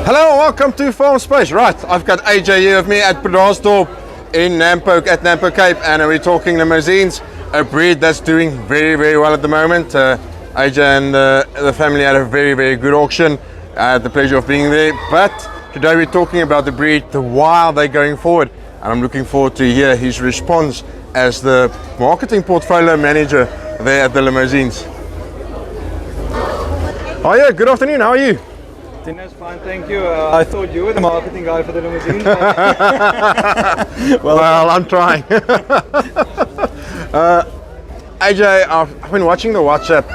Hello, welcome to Farmspace. Right, I've got AJ here with me at Bredasdorp in Nampo Cape, and we're talking Limousins, a breed that's doing very, very well at the moment. AJ and the family had a very, very good auction. I had the pleasure of being there, but today we're talking about the breed, the while they're going forward, and I'm looking forward to hear his response as the marketing portfolio manager there at the Limousins. Oh yeah, good afternoon, how are you? Tinus, fine, thank you. I thought you were the marketing guy for the Limousin. well, I'm trying. AJ, I've been watching the WhatsApp.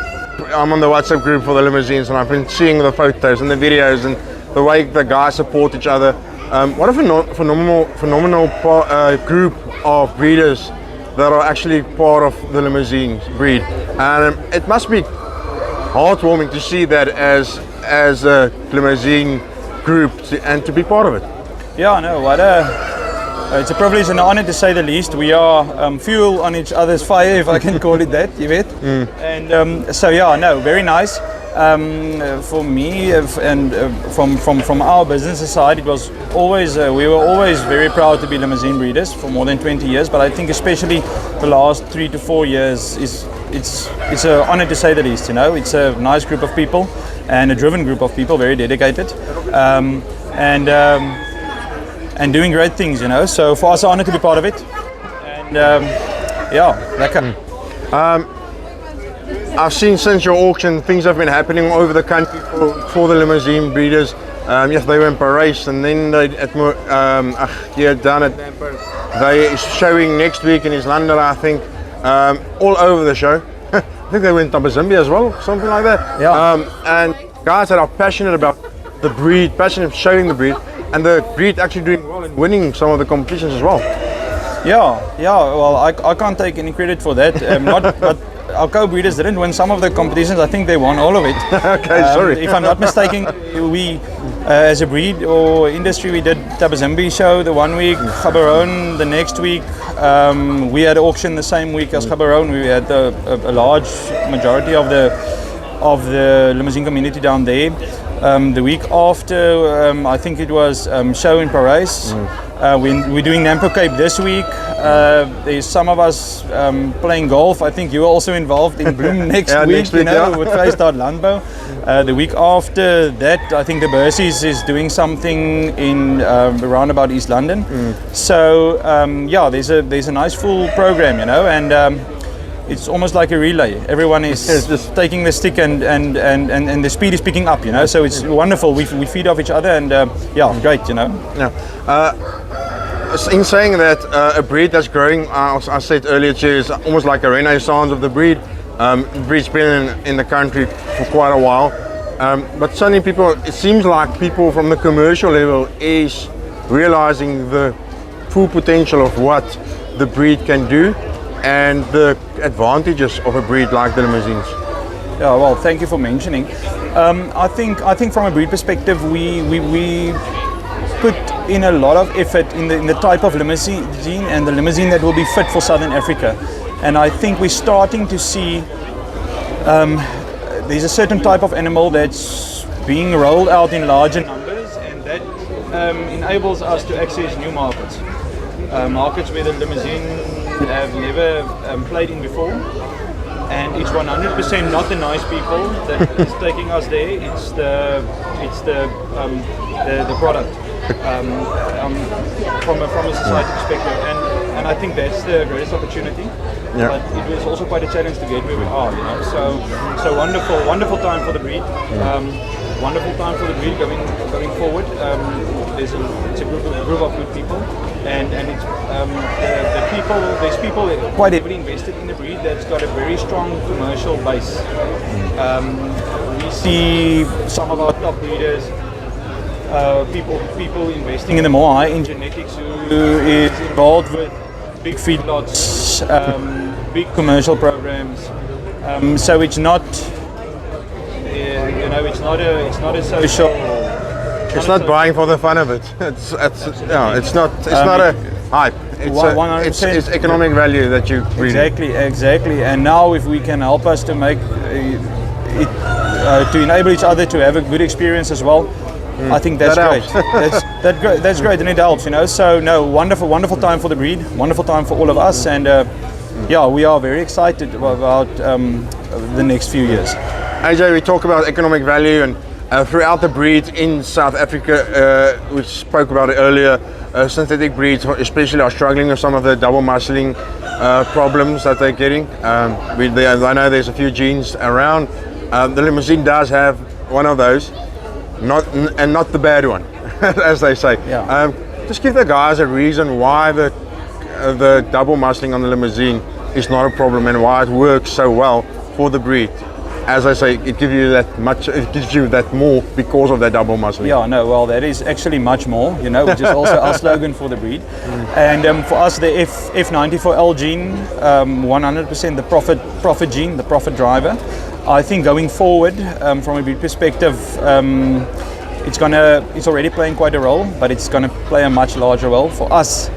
I'm on the WhatsApp group for the Limousins, and I've been seeing the photos and the videos and the way the guys support each other. What a phenomenal group of breeders that are actually part of the Limousine breed. And it must be heartwarming to see that as a Limousine group and to be part of it. Yeah, no, it's a privilege and an honor to say the least. We are fuel on each other's fire, if I can call it that, you bet. And so yeah, no, very nice. For me and from our business side, it was always we were always very proud to be Limousine breeders for more than 20 years. But I think especially the last 3 to 4 years it's an honor to say the least. You know, it's a nice group of people and a driven group of people, very dedicated, and doing great things. You know, so for us, an honor to be part of it. And yeah, lekker. I've seen since your auction, things have been happening over the country for the Limousine breeders. Yes, they were in Paris, and then they here down at Nampo. They is showing next week in Islanda, I think, all over the show. I think they went to Zambia as well, something like that. Yeah. And guys that are passionate about the breed, passionate of showing the breed, and the breed actually doing well and winning some of the competitions as well. Yeah. Well, I can't take any credit for that. But our co-breeders didn't win some of the competitions. I think they won all of it. Okay, sorry. If I'm not mistaken, we, as a breed or industry, we did Tabazimbi show the one week, Gaborone the next week. We had auction the same week as Gaborone. We had a large majority of the Limousine community down there. The week after, I think it was show in Paris. We're doing Nampo Cape this week. There's some of us playing golf. I think you were also involved in Bloem next week, you know, with Vrystaat Landbou. The week after that, I think the Bursies is doing something in around about East London. So yeah, there's a nice full program, you know, and it's almost like a relay. Everyone is just taking the stick and the speed is picking up, you know. So it's wonderful. We feed off each other, and yeah, great, you know. Yeah. In saying that, a breed that's growing, I said earlier too, is almost like a renaissance of the breed. The breed's been in the country for quite a while, but suddenly it seems like people from the commercial level is realizing the full potential of what the breed can do and the advantages of a breed like the Limousins. Yeah, well, thank you for mentioning. I think from a breed perspective, we put in a lot of effort in the type of limousine and the limousine that will be fit for Southern Africa. And I think we're starting to see there's a certain type of animal that's being rolled out in larger numbers, and that enables us to access new markets. Markets where the limousine have never played in before. And it's 100% not the nice people that is taking us there. It's the product from a society perspective, and I think that's the greatest opportunity. Yeah. But it was also quite a challenge to get where we are, you know. So wonderful time for the breed. Wonderful time for the breed going forward. It's a group of good people, and it's the people. There's people quite heavily invested in the breed that's got a very strong commercial base. We see some of our top breeders, people investing in the more high-end genetics, who is involved with big feedlots, big commercial programs. So it's not. You know, it's not a social. It's not buying for the fun of it. It's not a hype. It's economic value that you really. Exactly. And now, if we can help us to make it to enable each other to have a good experience as well, I think that's That great. helps. That's great, and it helps, you know. So no, wonderful time for the breed, wonderful time for all of us, and yeah, we are very excited about the next few years. AJ, we talk about economic value and throughout the breed in South Africa, we spoke about it earlier, synthetic breeds especially are struggling with some of the double muscling problems that they're getting. I know there's a few genes around. The Limousin does have one of those, not the bad one, as they say. Yeah. Just give the guys a reason why the double muscling on the Limousin is not a problem and why it works so well for the breed. As I say, it gives you that more because of that double muscling. Yeah, no, well, that is actually much more, you know, which is also our slogan for the breed. And for us, the F94L gene, 100% the profit gene, the profit driver. I think going forward, from a breed perspective, it's already playing quite a role, but it's going to play a much larger role for us.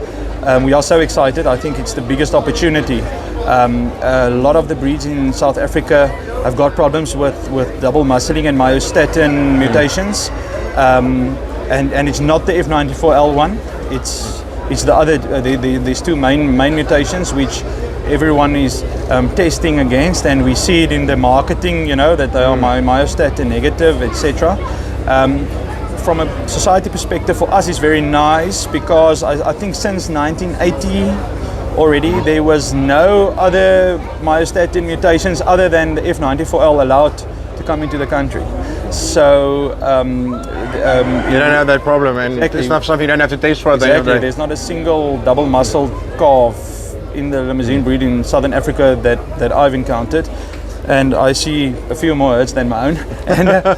We are so excited. I think it's the biggest opportunity. A lot of the breeds in South Africa have got problems with double muscling and myostatin mutations, and it's not the F94L one. It's the other. These two main mutations which everyone is testing against, and we see it in the marketing. You know that they are myostatin negative, etc. From a society perspective, for us, it's very nice because I think since 1980. Already, there was no other myostatin mutations other than the F94L allowed to come into the country. So you don't have that problem, and exactly. It's not something you don't have to taste for. Exactly. There's not a single double-muscled calf in the Limousin breed in Southern Africa that I've encountered. And I see a few more herds than my own.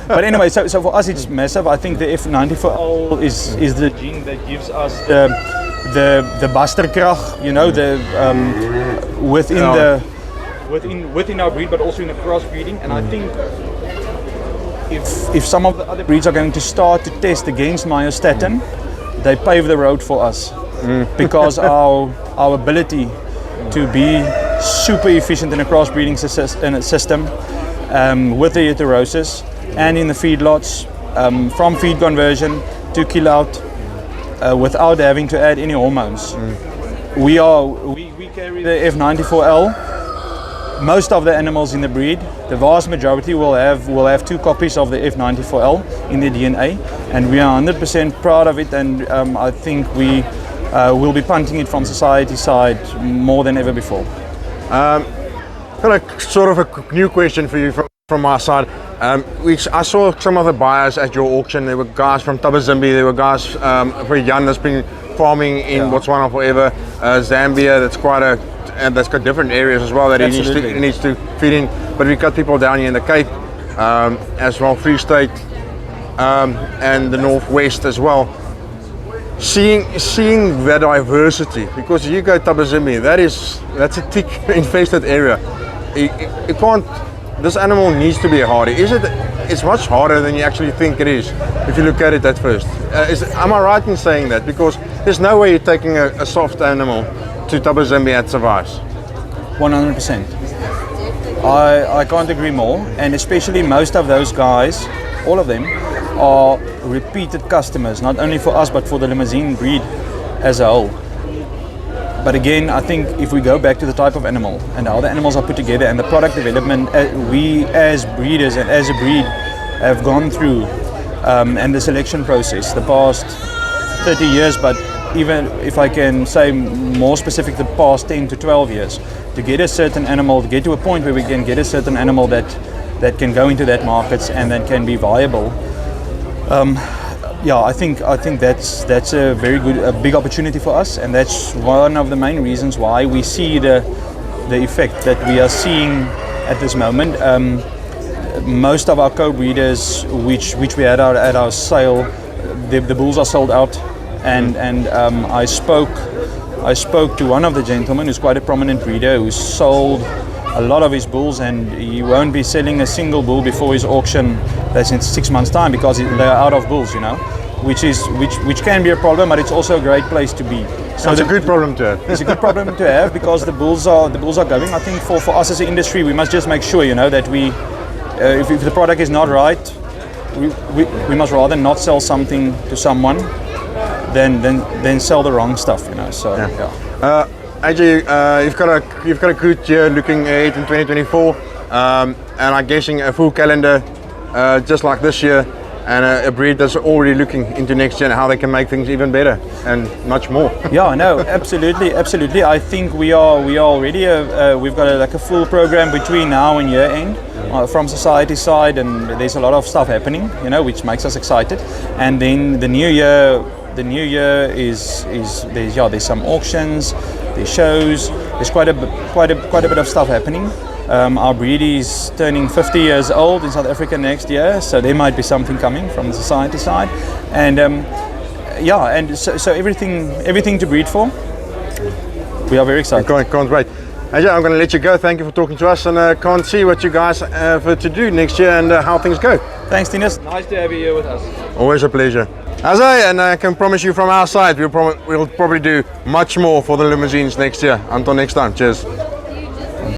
But anyway, so for us it's massive. I think the F94L is the gene that gives us the Basterkrag, you know, within our breed, but also in the crossbreeding. And I think if some of the other breeds are going to start to test against myostatin, they pave the road for us because our ability to be super efficient in a crossbreeding system with the heterosis and in the feedlots, from feed conversion to kill out. Without having to add any hormones. We carry the F94L. Most of the animals in the breed, the vast majority will have 2 copies of the F94L in their DNA, and we are 100% proud of it, and I think we will be punting it from society side more than ever before. Got a sort of a new question for you from our side. I saw some of the buyers at your auction. There were guys from Tabazimbi, there were guys for Jan that's been farming in Botswana forever, Zambia that's got different areas as well that he needs to feed in. But we've got people down here in the Cape as well, Free State and the Northwest as well. Seeing the diversity, because you go Tabazimbi, that's a tick infested area. You can't. This animal needs to be hardy. It's much harder than you actually think it is if you look at it at first. Am I right in saying that? Because there's no way you're taking a soft animal to Tabazimbi and survives. 100%. I can't agree more, and especially most of those guys, all of them, are repeated customers, not only for us but for the Limousin breed as a whole. But again, I think if we go back to the type of animal and how the animals are put together and the product development we as breeders and as a breed have gone through, and the selection process the past 30 years, but even if I can say more specific, the past 10 to 12 years, to get a certain animal, to get to a point where we can get a certain animal that can go into that markets and that can be viable. Yeah, I think that's a very good, a big opportunity for us, and that's one of the main reasons why we see the effect that we are seeing at this moment. Most of our co-breeders, which we had at our sale, the bulls are sold out, and I spoke to one of the gentlemen who's quite a prominent breeder who sold a lot of his bulls, and he won't be selling a single bull before his auction that's in 6 months' time because they are out of bulls, you know, which can be a problem, but it's also a great place to be. So it's a good problem to have. It's a good problem to have because the bulls are going. I think for us as an industry, we must just make sure, you know, that we if the product is not right, we must rather not sell something to someone than sell the wrong stuff, you know. So yeah. AJ, you've got a good year looking ahead in 2024, and I'm guessing a full calendar just like this year, and a breed that's already looking into next year and how they can make things even better and much more. Yeah, no, absolutely. I think we are already we've got like a full program between now and year end from society side, and there's a lot of stuff happening, you know, which makes us excited. And then the new year is there's some auctions, there's shows, there's quite a bit of stuff happening. Our breed is turning 50 years old in South Africa next year, so there might be something coming from the society side, and so everything to breed for. We are very excited. Can't wait. AJ, I'm going to let you go. Thank you for talking to us, and can't see what you guys have to do next year and how things go. Thanks, Tinus. Nice to have you here with us. Always a pleasure. And I can promise you from our side, we'll probably do much more for the limousines next year. Until next time, cheers.